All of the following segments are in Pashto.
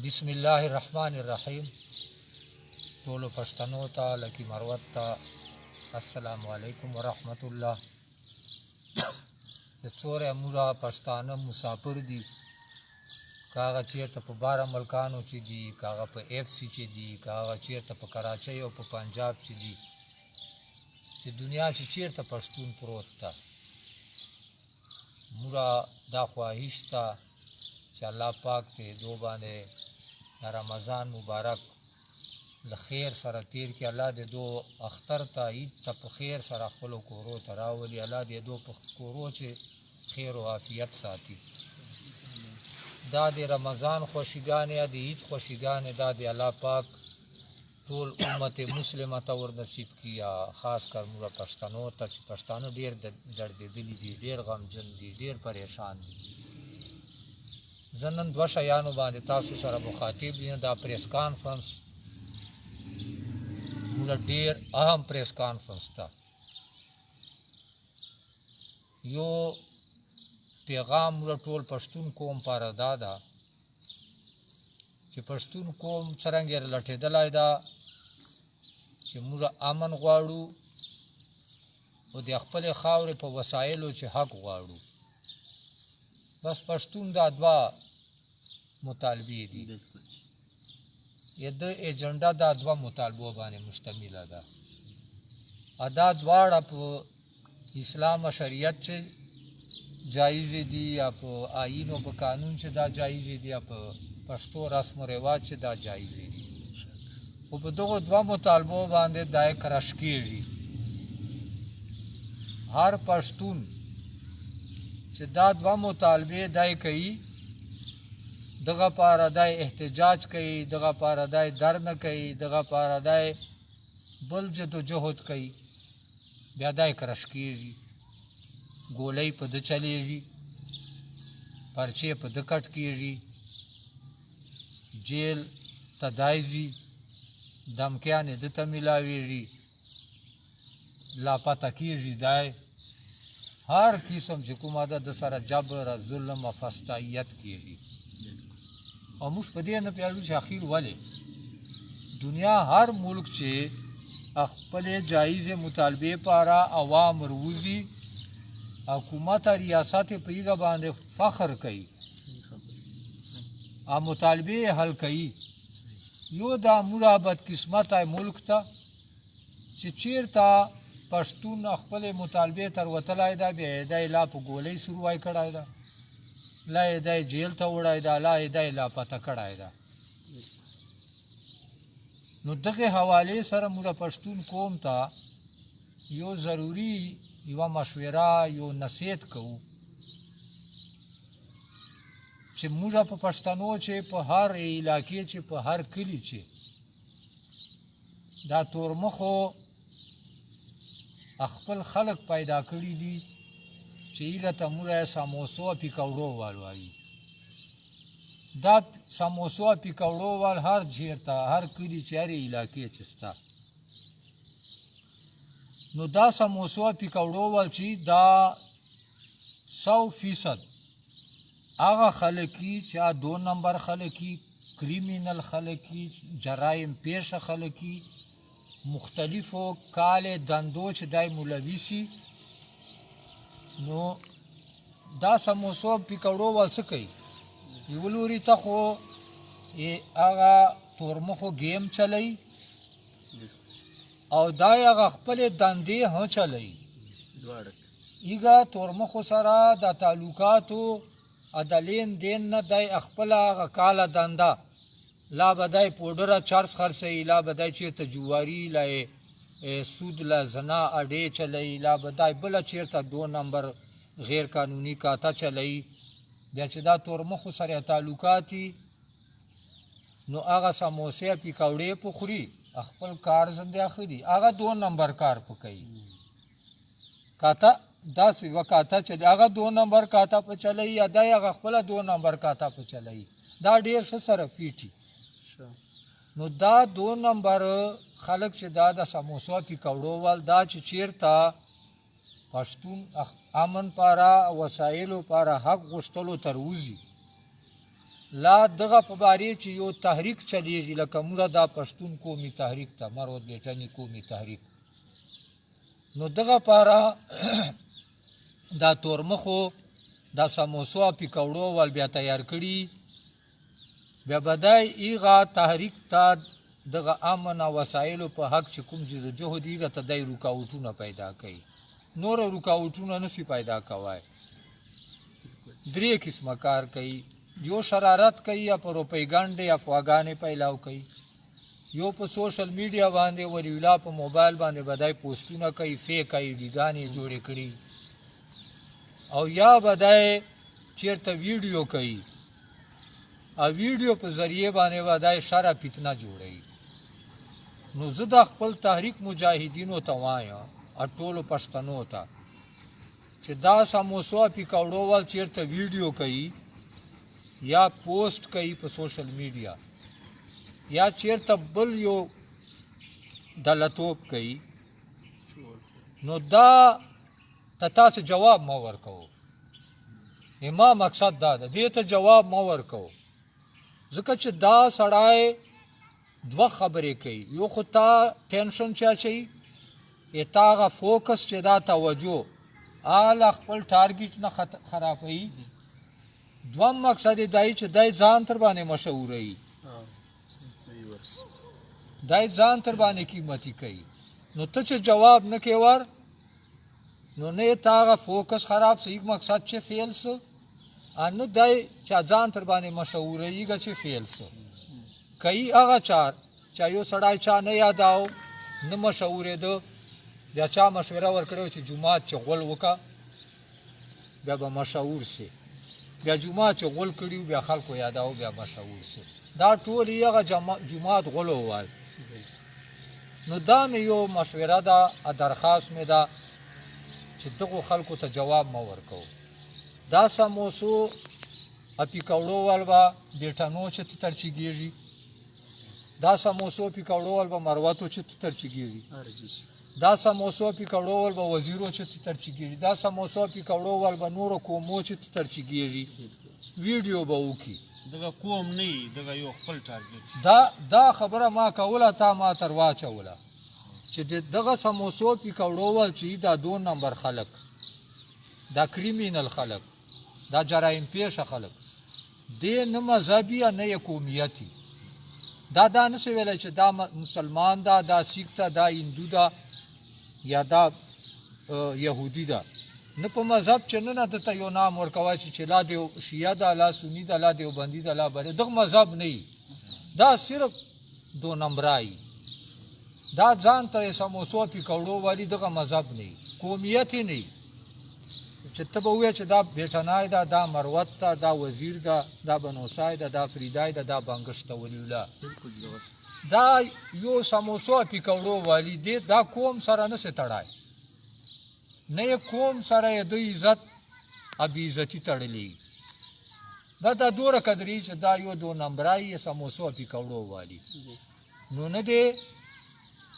بسم الله الرحمن الرحیم. ټولو پښتنو ته لکي مروت ته السلام علیکم ورحمت الله. د څوره موږ پښتانه مسافر دي، کاغه چیرته په باره ملکانو چې دي، کاغه په اف سی چې دي، کاغه چیرته په کراچۍ او په پنجاب چې دي، چې دنیا چې چیرته پښتون پروت ته، موږ دا خواهش ته چې الله پاک ته دو باندې رمضان مبارک له خیر سره تیر کې، الله دې دو اختر ته عید ته په خیر سره خپلو کورو ته راولي، الله دې دو په کورو چې خیر او عافیت ساتي. دا د رمضان خوشیګانې، د عید خوشیګانې، دا د الله پاک ټول امت مسلمه ته ور نصیب کړي، خاص کر موږ پښتنو ته چې پښتانه ډېر دردېدلي دي، ډېر غمجن دي، ډېر پریشان دي. زه نن دوه شیانو باندې تاسو سره مخاطب یم. دا پریس کانفرنس موږ ډېر اهم پریس کانفرنس ته یو پیغام موږ ټول پښتون قوم پاره دا ده چې پښتون قوم څرنګه لټېدلی ده چې موږ امن غواړو او د خپلې خاورې په وسایلو چې حق غواړو. بس پښتون دا دوه مطالبې دي، د ایجنډا دا دوه مطالبو باندې مشتمله ده. دا دواړه په اسلام او شریعت چې جایز دي، یا په آیین او په قانون چې دا جایز دي، یا په پښتو رسم و رواج چې دا جایز دي. خو په دغو دوه مطالبو باندې دا کرش کېږي. هر پښتون چې دا دوه مطالبې دای کوي، دغه پاره دای احتجاج کوي، دغه پاره دای درنه کوي، دغه پاره دای بل جدوجهد کوي، بیا دای کرش کېږي، ګولۍ په ده چلیږي، پرچې په ده کټ کېږي، جیل ته دای ځي، دمکیانې ده ته میلاویږي، لاپته کېږي دای. هر قسم چې کومه ده د سره جبر، ظلم او فسطائیت کېږي. او موږ په دې نه پوهېږو چې اخر ولې دنیا هر ملک چې خپلې جایزې مطالبې پاره عوام روزي، حکومت ریاست په هغه باندې فخر کوي او مطالبې حل کوي. یو دا موږ بدقسمته ملک ته چې چیرته پښتون خپلې مطالبې تر وتلی ده، بیا یې دی لا په ګولۍ سوروی کړی ده، لا یې دی جیل ته وړی ده، لا یې دی لاپته کړی ده. نو دغې حوالې سره موږ پښتون قوم ته یو ضروري یوه مشوره، یو نصیحت کوو چې موږ په پښتنو چې په هر علاقې چې په هر کلي چې دا تورمخو خپل خلق پیدا کړي دي چې هغه ته موږ سموسو او پیکوړو وال وایي. دا سموسو او پیکوړو وال هر چېرته هر کلي چې هر علاقې چې شته، نو دا سموسو او پیکوړو وال چې دا 100% هغه خلک چې دو نمبر خلک، کریمینل خلک، جرایم پیشه خلک، مختلفو کال دندو چې دای ملوي سي. نو دا سموسو پیکوړو وال څه کوي؟ یو لوري ته خو هغه تورمخو گیم چلی او دا هغه خپلې دندې هم چلی. ایګه تورمخو سره د تعلقاتو د لین دین نه دی خپله هغه کاله دنده، لا به دی پوډره چرس خرڅوي، لا به دی چېرته جواري، لا سود، لا زنا اډې چلی، لا به دی بله چېرته دو نمبر غیر قانوني کاته چلی. بیا چې دا تورمخو سره تعلقات دي، نو هغه سموسې پیکوړې په خوري، خپل کار زندې اخلي، هغه دو نمبر کار په کوي. کاته داسې یوه کاته چې هغه دو نمبر کاته په چلی، یا دی هغه خپله دو نمبر کاته په چلی، دا ډېر ښه سره فیټي. نو دا دو نمبر خلک چې دا د سموسو پیکوړو وال دا چې چیرته پښتون امن پاره وسایلو پاره حق غوښتلو تر وځي، لا دغه په بارې چې یو تحریک چلیږي لکه موږ دا پښتون قومي تحریک ته مرود بیټني قومي تحریک نو دغه پاره دا تورمخو دا سموسو پیکوړو ول بیا تیار کړي بیا بدای ایغه تحریک ته دغه امن وسایلو په حق چې کوم چې جهود ایغه ته دای رکاوټونه پیدا کوي نور رکاوټونه نسی پیدا کوي درې قسمه کار کوي یو شرارت کوي یا پروپاګاندا افواګانې پیلاو کوي یو په سوشل میډیا باندې ولیولا په موبایل باندې بدای پوسټونه کوي فیک آیډیګانې جوړې کړي او یا بدای چیرته ویډیو کوي او ویډیو په ذریعه باندې بدای شر فتنه جوړوي نو زه د خپل تحریک مجاهدینو ته وایم ټولو پښتنو ته چې دا سموسو پیکوړو ول چیرته ویډیو کوي یا پوسټ کوي په سوشل میډیا یا چیرته بل یو دلتوب کوي نو دا تاسو جواب مو ورکو ما مقصد دا ده دې ته جواب مو ورکو ځکه چې دا سړی دوه خبرې کوي یو خو تا ټینشن چاچي اتاغه فوکس چې دا توجه آل خپل ټارګټ نه خرابوي دوم مقصد دای چې دای ځان تر باندې مشهوري دای ځان تر باندې قیمتي کوي نو ته چې جواب نه کېور نو نه تاغه فوکس خراب صحیح مقصد چې فیل سو ان دای چې ځان تر باندې مشهوري چې فیل سو کوي هغه چار چا یو سړی چا نه یاداو نه مشهورې ده بیا چا مشوره ورکړو چې جمعات چې غول وکا بیا به مشهور سي بیا جمعات چې غول کړیو بیا خلکو یاداو بیا مشهور سي دا ټول هغه جمعات غولو وای نو دا مې یو مشوره ده درخواست مې ده چې دغه خلکو ته جواب مو ورکو دا سموسو اپیکوړو والبا بیٹانو چې ترچیږي دا سموسو پیکوړو والبا مرواتو چې ترچیږي دا سموسو پیکوړو والبا وزیرو چې ترچیږي دا سموسو پیکوړو والبا نور کومو چې ترچیږي ویډیو به وکي دغه کوم نه دغه یو خپل ټارګټ دا خبره ما کوله تا ما تر واچوله چې دغه سموسو پیکوړو وال چې دا 2 نمبر خلک دا کریمینل خلک دا جرایم پیشه خلک دې نه مذهبي نه قومیتي دا نه ویل چې دا مسلمان دا سیک دا هندو دا یا دا یهودي دا نه په مذهب چې نه دته یو نام ورکوي چې لا دی شیعه دا لا سنی دا لا دیوبندي دا لا بره دغه مذهب نه دا صرف 2 نمبرای دا ځان ته سموسو پیکوړو والی دغه مذهب نه قومیت نه چې ته به وایې چې دا بیٹنای دا مروت دا وزیر دا بنوسای دا فریدای دا بنګشت ولیولا دا یو سموسو پیکوړو والی دی دا کوم سره نه ستړای نه کوم سره د عزت ابي عزتي تړلې دا دوره قدرې چې دا یو 2 نمبرای سموسو پیکوړو والی نو نه دی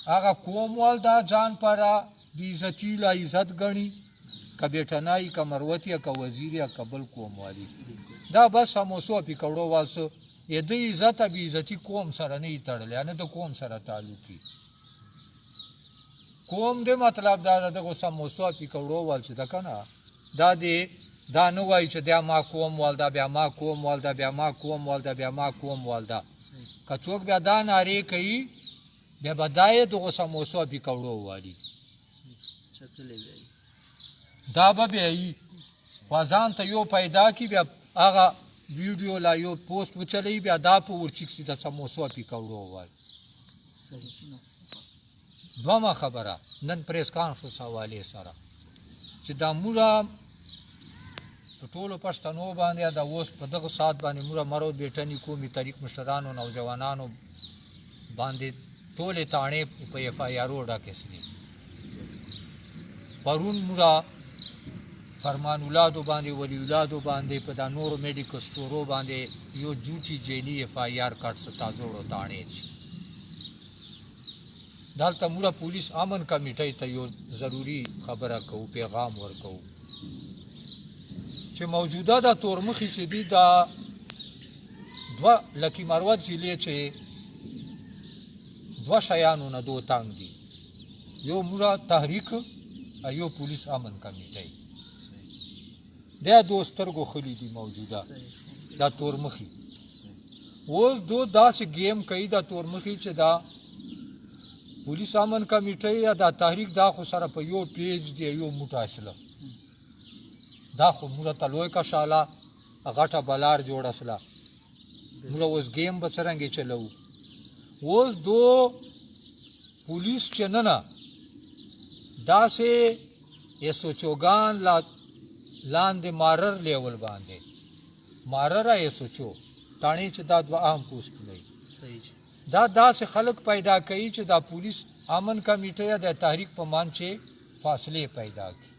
هغه کوم وال دا ځان پر بي عزتي لا عزت غني که بیٹنای که مروتی که وزیر یا قبل کوم والی دا بس سموسو پیکوړو والسو ی د عزت بي عزتي کوم سره نه تړلې نه د کوم سره تعلقي کوم دې مطلب دا دغه سموسو پیکوړو وال چې دا کنه دا نه وای چې دا ما کوم وال دا بیا ما کوم وال دا بیا ما کوم وال دا بیا ما کوم وال دا که څوک بیا دا ناری کوي بیا بدای دغه سموسو پیکوړو والی دا به بیا خوازان ته یو پیدا کی بیا هغه ویډیو لا یو پوسټ وچلی بیا دا په ورچکسي د سموسو پیکوړو وال دوما خبره نن پریس کانفرنس حواله سره چې دا موږ په ټولو پښتنو باندې دا اوس په دغه سات باندې موږ مرو بیٹنی قومي تاریخ مشرانو نوجوانانو باندې ټولې تاڼې په اف آی آر وډا کېسني پرون موږ فرمان اولادو باندې ولی اولادو باندې په دا نورو میډیکل سٹورو باندې یو جوټي جیلی اف آی آر کټ ستا جوړو تاڼې دالته موږ پولیس امن کمیټې ته یو ضروری خبره کوو پیغام ورکوو چې موجوده دا تورمخي چې دی دا دوه لکي مروت ضلع چې دوه شیانو نه دو تنګ دي یو موږ تحریک او یو پولیس امن کمیټۍ دا دو سترګو خلی دي موجوده دا تورمخي اوس دو داسې گیم کوي دا تورمخي چې دا پولیس امن کمیټۍ یا دا تحریک دا خو سره په یو پیج دی یو موټه اصله دا خو موږ ته لوی کشاله غټه بلار جوړه سله موږ اوس گیم به څرنګه چلو اوس دو پولیس چې نه نه داسې ایسوچوګان لاندې مارر لیول باندې مارر ایسوچو تاڼې چې دا دوه اهم پوسټونه دي دا داسې خلک پیدا کوي چې دا پولیس امن کمیټه یا د تحریک په مان چې فاصله پیدا کړي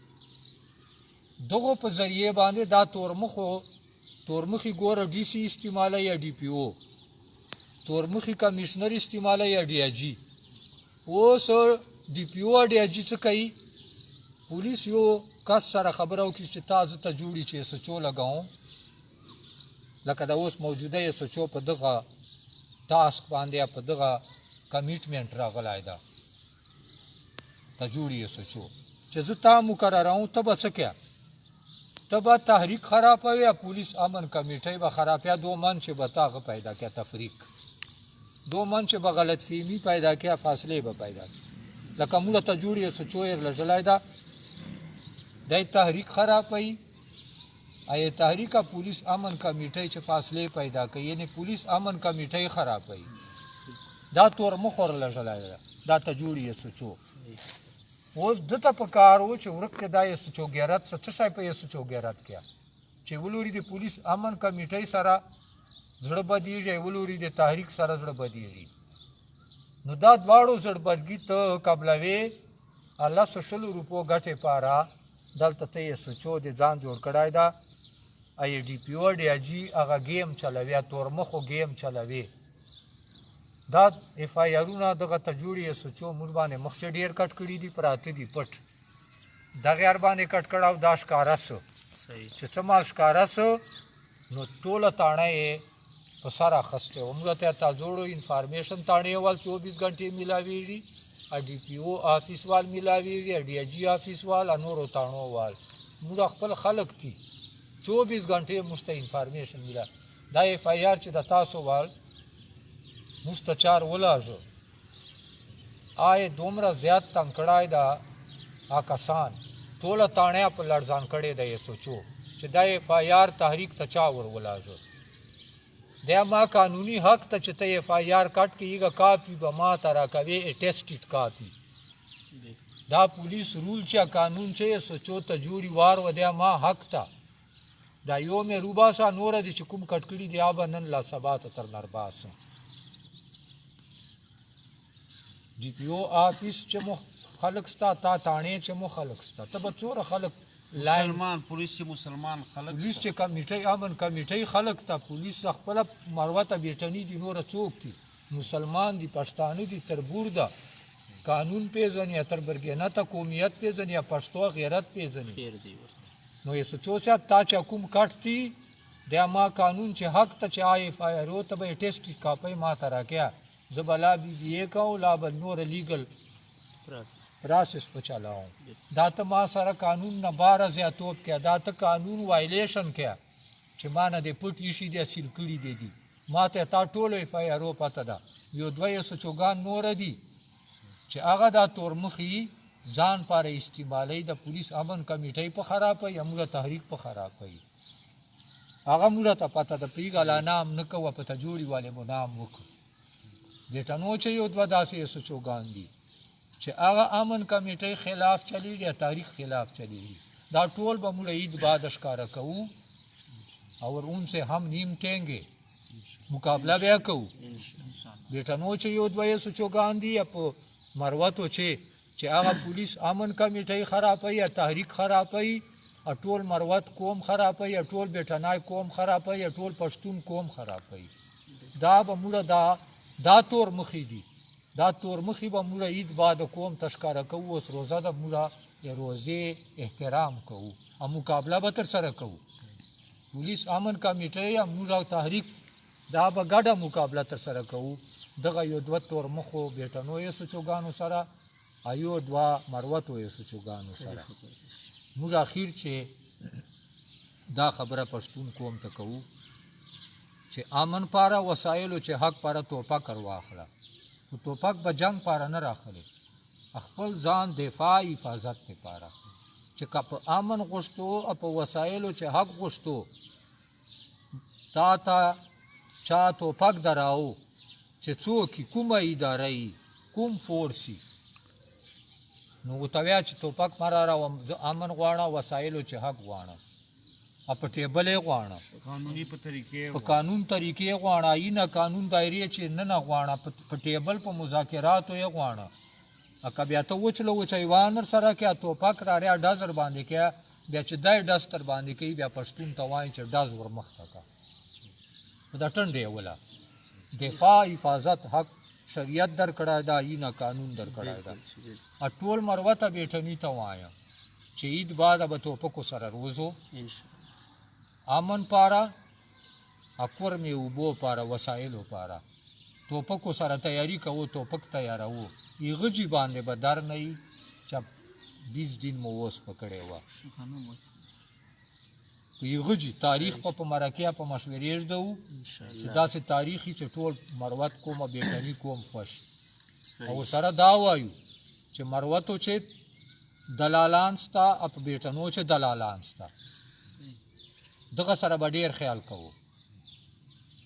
دغه په ذریعه باندې دا تورمخي ګوره ډي سي استعماله یا ډي پی او تورمخي کمشنر استعماله یا ډي اي جي اوس ډي پی او ډي اي جي څه کوي پولیس یو کس سره خبره وکړي چې تاسو ته جوړي چې سچو لګاو لکه دا اوس موجوده یې سچو په دغه ټاسک باندې په دغه کمیټمنټ راغلی ده ته جوړي یې سچو چې زه تا مقرراوم ته به څه کوې ته به تحریک خرابوي یا پولیس امن کمیټۍ به خرابیا دو من چې به تاغه پیدا کړه تفریق دو من چې به غلط فهمي پیدا کړه فاصله به پیدا کړه لکه موږ ته جوړي یې سچو یې لژلای ده دا تحریک خرابوي ای تحریک پولیس امن کمیټۍ چې فاصله پیدا کوي یعنی پولیس امن کمیټۍ خرابوي دا تور مخور لژلای ده دا ته جوړي یې سچو اوس دته په کار و چې ورکه دا یې سچو غیرت څه شای په یې سچو غیرت کیا چې ولوري د پولیس امن کمیټۍ سره زړه بدیږي ولوري د تحریک سره زړه بدیږي نو دا دواړو زړه بدګي ته قبلوي الله سوشل روپو غټه پارا دلته ته یې سچو د ځان جوړ کړای دا ای ډي پی او ډي اي جي هغه گیم چلوي تورمخو گیم چلوي دا اف آی آرونه دغه ته جوړي سچو مور باندې مخچ ډیر کټ کړي دي پراته دي پټ دا غیر باندې کټ کړهو دا ښکارا سو صحیح چې څه مال ښکارا سو نو ټوله تاڼه یې په سره خسته عمره ته تا جوړو انفارمیشن تاڼه وال 24 غنټې ملاويږي ا ډي پی او افیس وال ملاويږي ا ډي اي جي افیس وال انورو تاڼو وال موږ خپل خلق دي 24 غنټې مست انفارمیشن ملا دا اف آی آر چې د تاسو وال مستچار ولاژو آی دومره زیات تنکړای دا آکسان ټوله تاڼه په لړزان کړي د یې سوچو چې دا اف آی آر تحریک تچا ور ولاژو دا ما قانوني حق ته چې ته اف آی آر کټ کیږي کاپی به ما ترا کوي اټیسټډ کاپی دا پولیس رول چې قانون چې سوچو ته جوړي وار و دا ما حق ته دا یو مې روباسا نور دي چې کوم کټکړي دی اب نن لا سبات تر نرباس ډي پی او افیس چې مو خلق ستا تا تاڼې چې مو خلق ستا ته به څوره خلق مسلمان پولیس چې مسلمان خلق پولیس چې کمیټۍ امن کمیټۍ خلق ته پولیس خپل مروته بیٹنی دي نور څوک دي مسلمان دي پښتانه دي تربور ده قانون پیژني تر برګنه ته قومیت پیژني پښتو غیرت پیژني نو یې سوچو چې تا چې کوم کټتي د ما قانون چې حق ته چې آی اف آی آر ته به ټیسټ کاپي ما ترا کیا زبلا بی بی اے کا لا بل نور لیگل پروسس په چلاو دا ته ما سره قانون نه بار زیاتوب کیا دا ته قانون وایلیشن کیا چې ما نه د پټ ایشي د اصل کړي دي ما ته تا ټولو اف آی آر پته ده یو دوی سچوګان نور دي چې هغه دا تورمخي ځان پر استعمالي د پولیس امن کمیټۍ په خرابه یا موږ تحریک په خرابه هغه موږ ته پته ده پیګاله نام نه کوه پته جوړي والے مو نام وکړو دیټانو چې یو دوه داسې سچوګان دي چې هغه امن کمیټۍ خلاف چلیږي یا تاریخ خلاف چلیږي دا ټول به موږ عید بعد ښکارا کوو اور ان سے هم نیم ټینګې مقابله بیا کوو دیټانو چې یو دوه سچوګان دي په مروتو چې هغه پولیس امن کمیټۍ خرابوي یا تحریک خرابوي ټول مروت قوم خرابوي یا ټول بیٹنای قوم خرابوي یا ټول پښتون قوم خرابوي دا به موږ دا تور مخی دي دا تور مخی به موږ عید بعد قوم تشکاره کوو اوس روزه د موږ روزه احترام کوو او مقابله به تر سره کوو پولیس امن کمیټۍ یا موږ تحریک دا به ګډه مقابله ترسره کوو دغه یو دوه تورمخو بیټنویو سوچوګانو سره او یو دوه مروتویو سوچوګانو سره موږ اخیر چې دا خبره پښتون قوم ته کوو چې امن پاره وسایلو چې حق پاره توپک واخله خو توپک به جنگ پاره نه راخلی خپل ځان دفاع حفاظت لپاره چې که په امن غوښتو او په وسایلو چې حق غوښتو تا ته چا توپک دراو چې څوک کومه اداره یي کوم فورس یي نو ورته وایه چې توپک مه راراوم زه امن غواړم وسایلو چې حق غواړم او په ټیبل یې غواړم قانوني په طریقې په قانون طریقې غواړه ای نه قانون دایرې چې نه غواړه په ټیبل په مذاکراتو یې غواړه که بیا ته وچلو وچیوان ورسره کې توپک راریا ډز ورباندې کې بیا چې دی ډز تر باندې کوي بیا پښتون ته وایي چې ډز ور مخته کا په دا ټنډې وله دفاع حفاظت حق شریعت در کړی دا ای نه قانون در کړی دا ټول مروته بیټني ته وایم چې عید بعد به توپکو سره روزو امن پاره اکور می اوبو پاره وسایلو پاره توپکو سره تیاری کوو توپک تیارو یغه جی باندې به در نه ای چې 20 دن مو اوس پکړې و یغه جی تاریخ په مرکه په مشورې ژدو چې داسې تاریخي چې ټول مروت کومه بیټنی کوم خوش او سره دا وایو چې مروتو چې دلالان ستا اپ بیټنو چې دلالان ستا دغه سره به ډیر خیال کوو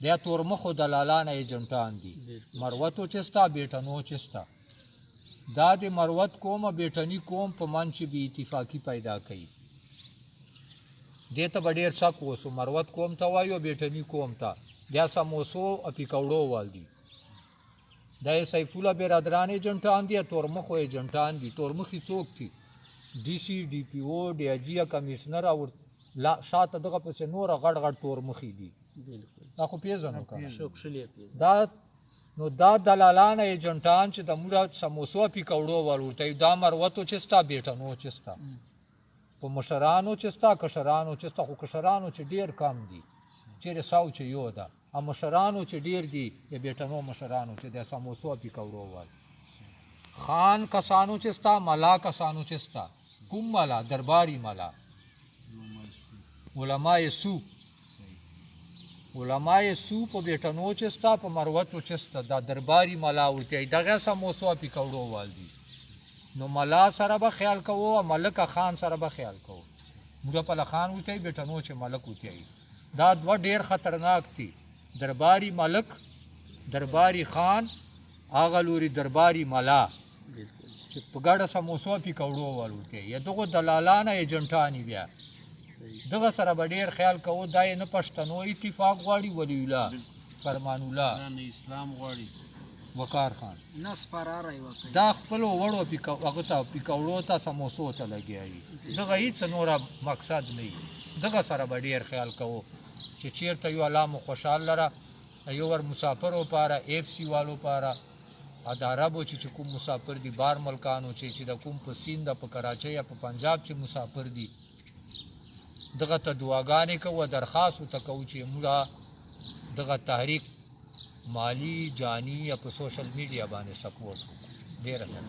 دا تورمخو دلالان ایجنټان دي مروتو چې ستا بیټنو چې ستا دا د مروت کوم بیټنی کوم په من چې بې اتفاقي پیدا کوي دې ته به ډېر شک وسو مروت کوم ته وایو بیټنی کوم ته بیا سموسو او پیکوړو وال دي دا یې سیف الله برادران ایجنټان دي تورمخو ایجنټان دي تورمخي څوک دي ډي سي ډي پي او ډي اي جي کمشنر او لا شاته دغه پسې نور غړ غړ تورمخي دي دا خو پیژنو کنه دا نو دا دلالان ایجنټان چې د موږ سموسو پیکوړو وال ورته دا مروتو چې ستا بیټنو چې ستا په مشرانو چې ستا کشرانو چې ستا خو کشرانو چې ډیر کم دي چیرې ساو چې یو ده او مشرانو چې ډیر دي د بیټنو مشرانو چې د سموسو پیکوړو وال خان کسانو چې ستا ملا کسانو چې ستا کوم ملا درباري ملا علماء سو په بیټنو چې ستا په مروتو چې ستا دا درباري ملا ورته دغه سموسو پیکوړو وال دي نو ملا سره به خیال کوو او ملک خان سره به خیال کوو موږ په خان وته بیٹنو چې ملک وته دا دوه ډیر خطرناک دي درباري ملک درباري خان هغه لوري درباري ملا چې په ګډه سموسو پیکوړو والوته یا دغه دلالان ایجنټانی بیا دغه سره به ډیر خیال کوو دا نه پښتنو اتفاق غواړي ولی الله فرمان الله نه اسلام غواړي وقار خان نس پراره وکړي دا خپل وړو پیکوړو ته سموسو ته لګیایي دغه هیڅ نور مقصد نه وي دغه سره به ډیر خیال کوو چې چیرته یو الله مو خوشحال لره یو ور مسافرو پاره اف سی والو پاره ا د عربو چې کوم مسافر دي بار ملکانو چې د کوم په سیند په کراچۍ یا په پنجاب چې مسافر دي دغه ته دعاګانې کوو درخواست ته کوو چې موږ دغه تحریک مالی جانی یا په سوشل میډیا باندې سپورټ ډیر نه